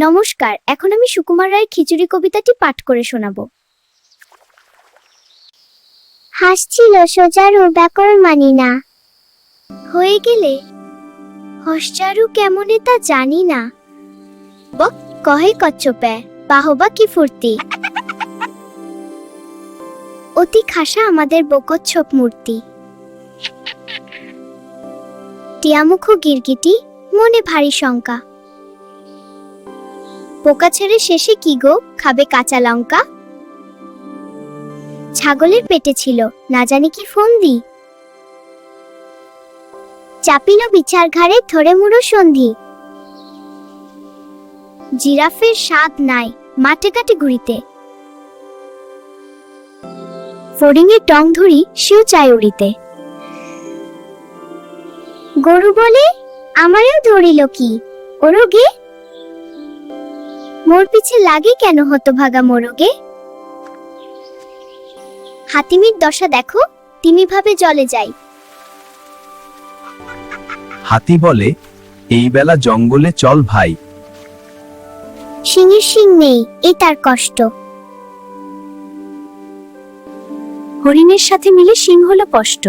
নমস্কার, এখন আমি সুকুমার রায়ের খিচুড়ি কবিতাটি পাঠ করে শোনাবো। হাসছিল সোজারু ব্যাকরণ মানি না, হয়ে গেলে হসচারু কেমনে তা জানি না, বক কহে কচ্ছপে বাহবা কি ফুর্তি, অতি খাসা আমাদের বকচ্ছপ মূর্তি, টিয়ামুখ গিরগিটি মনে ভারী শঙ্কা, পোকা ছেড়ে শেষে কি গো খাবে কাঁচা লঙ্কা, ছাগলের পেটে ছিল না জানি কি ফন্দি, চাপিল বিচার ঘাড়ে ধরে মুড়ো সন্ধি, জিরাফের স্বাদ নাই মাঠে ঘাটে ঘুরিতে, ফড়িংয়ের টং ধরি সেও চায় উড়িতে, গরু বলে আমারেও ধরিল কি ওরগে, মোর পিছে লাগে কেন হতভাগা মোরগে, হাতিমির দশা দেখো তিমি ভাবে জলে যাই, হাতি বলে এই বেলা জঙ্গলে চল ভাই, সিংহের সিং নেই এই তার কষ্ট, হরিণের সাথে মিলে সিং হলো স্পষ্ট।